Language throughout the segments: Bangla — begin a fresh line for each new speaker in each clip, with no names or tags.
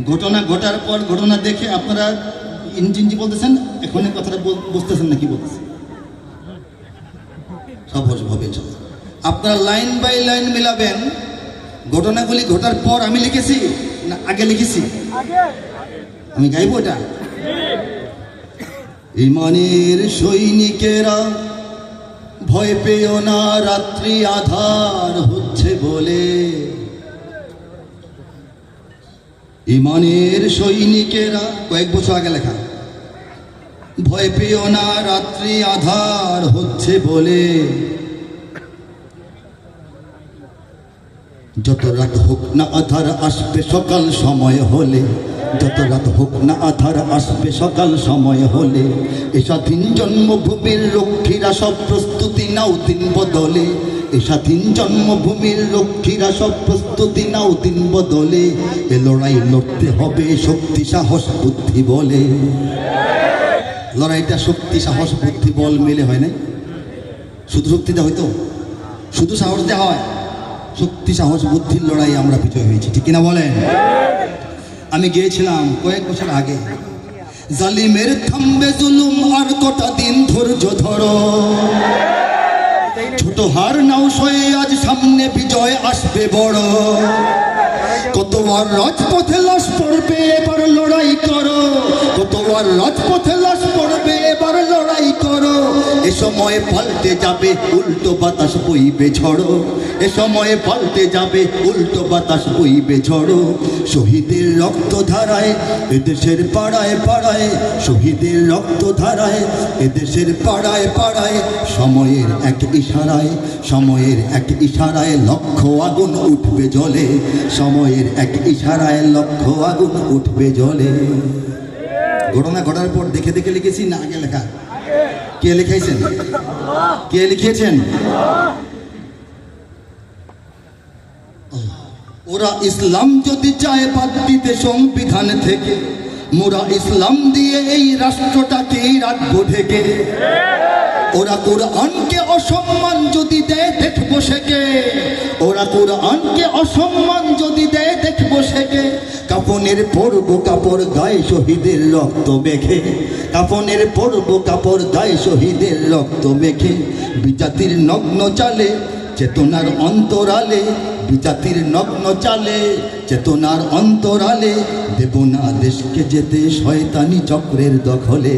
ঘটনা ঘটার পর ঘটনা দেখে আপনারা ইঞ্জিনজি বলতেছেন, এখন কথাটা বুঝতেছেন না কি বলতেছেন? সহজ হবে আপনারা লাইন বাই লাইন মিলাবেন। ঘটনাগুলি ঘটার পর আমি লিখেছি না আগে লিখেছি? আমি গাইব এটা। ইমানের সৈনিকেরা ভয় পেও না, রাত্রি আধার হচ্ছে বলে। ইমানের সৈনিকেরা, কয়েক বছর আগে লেখা। ভয় পেও না, রাত্রি আধার হচ্ছে বলে। যত রাত হোক না আধার আসবে সকাল সময় হলে। যত রাত হোক না আধার আসবে সকাল সময় হলে। এ স্বাধীন জন্মভূমির রক্ষীরা সব প্রস্তুতি নাও দিন বদলে। এ স্বাধীন জন্মভূমির রক্ষীরা সব প্রস্তুতি নাও দিন বদলে। এ লড়াই লড়তে হবে শক্তি সাহস বুদ্ধি বলে। লড়াইটা শক্তি সাহস বুদ্ধি বল মিলে হয় না? শুধু শক্তিতে হয়তো, শুধু সাহস দেওয়া হয়? শক্তি সাহস বুদ্ধির লড়াই আমরা বিজয় হয়েছি, ঠিক কিনা বলেন? আমি গিয়েছিলাম কয়েক বছর আগে। জালিমের থামবে জুলুম আর কটা দিন ধৈর্য ধরো। ছোট হার নাও সয়ে আজ সামনে বিজয় আসবে বড়। কতবার রাজপথে লাশ পড়বে এবার লড়াই করো। কতবার রাজপথে লাশ পড়বে এবার লড়াই করো। এ সময় পাল্টে যাবে উল্টো বাতাস বইবে ঝড়ো। এ সময় পাল্টে যাবে উল্টো বাতাস বইবে ঝড়ো। শহীদের রক্ত ধারায় এদেশের পাড়ায় পাড়ায়। শহীদের রক্ত ধারায় এদেশের পাড়ায় পাড়ায়। সময়ের এক ইশারায়, সময়ের এক ইশারায় লক্ষ আগুন উঠবে জ্বলে। সময়ের এক ইশারায় লক্ষ আগুন উঠবে জ্বলে। ঘটনা ঘটার পর দেখে দেখে লিখেছি না আগে লেখা? কে লিখাইছেন? কে লিখিয়েছেন? ওরা ইসলাম যদি চায় বাদ দিতে সংবিধান থেকে, মোরা ইসলাম দিয়ে এই রাষ্ট্রটাকে রাখবো ঢেকে। ওরা কোরআনকে অসম্মান যদি দেয় দেখবো সেকে। ওরা কোরআনকে অসম্মান যদি দেয় দেখবো সেকে। কাফনের পরব কাপড় গায়ে শহীদের রক্ত মেখে। কাফনের পরব কাপড় গায়ে শহীদের রক্ত মেখে। বিজাতির নগ্ন চালে চেতনার অন্তরালে। বিজাতির নগ্ন চালে চেতনার অন্তরালে। দেব না দেশকে যেতে শয়তানি চক্রের দখলে।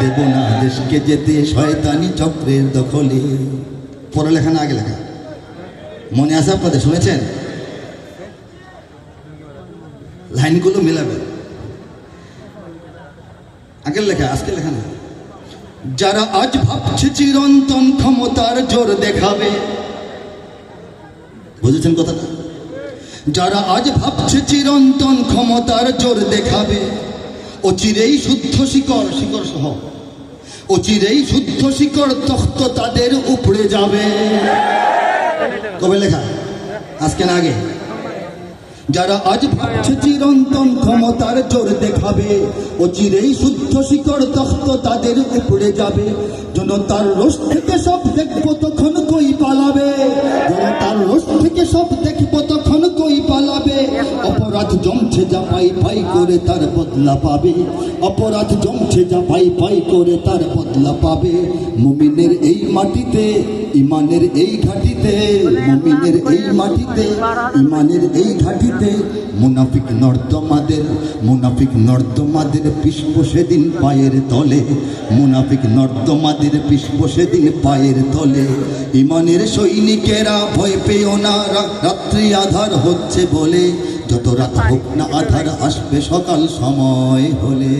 দেব না দেশকে যেতে শয়তানি চক্রের দখলে। পরে লেখা না আগে লেখা? মনে আছে আপনাদের? শুনেছেন? লাইনগুলো মিলাবে। আগের লেখা আজকে লেখা না। যারা আজ ভাবছে চিরন্তন ক্ষমতার জোর দেখাবে। বুঝেছেন কথাটা? যারা আজ ভাবছে চিরন্তন ক্ষমতার জোর দেখাবে। অচিরেই শুদ্ধ শিকড়, শিকড় সহ অচিরেই শুদ্ধ শিকড় তখ্ত তাদের উপড়ে যাবে। কবে লেখা? আজকে না আগে? যারা আজ ভাবছে চিরন্তন ক্ষমতার জোর দেখাবে। অচিরেই শুদ্ধ শিকড় তখ্ত তাদের উপড়ে যাবে। জনতার রোষ থেকে সব দেখবো তখন কই পালাবে। জনতার রোষ থেকে সব দেখবো তখন কই পালাবে। অপরাধ জমছে যা পাই পাই করে তার বদলা পাবে। অপরাধ জমছে যা পাই পাই করে তার বদলা পাবে। মুমিনের এই মাটিতে ইমানের এই ঘাটিতে। মুমিনের এই মাটিতে ইমানের এই ঘাটিতে। মুনাফিক নর্দমাদের, মুনাফিক নর্দমাদের পিষ্প সেদিন পায়ের তলে। মুনাফিক নর্দমাদের পিষ্প সেদিন পায়ের তলে। ইমানের সৈনিকেরা ভয় পেও না, রাত্রি আধার হচ্ছে বলে। যত রাত হোক না আধার আসবে সকাল সময় হলে।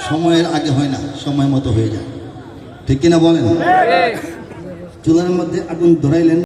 সময়ের আগে হয় না, সময় মতো হয়ে যায়, ঠিক কিনা বলেন? চুলার মধ্যে আগুন ধরাইলেন।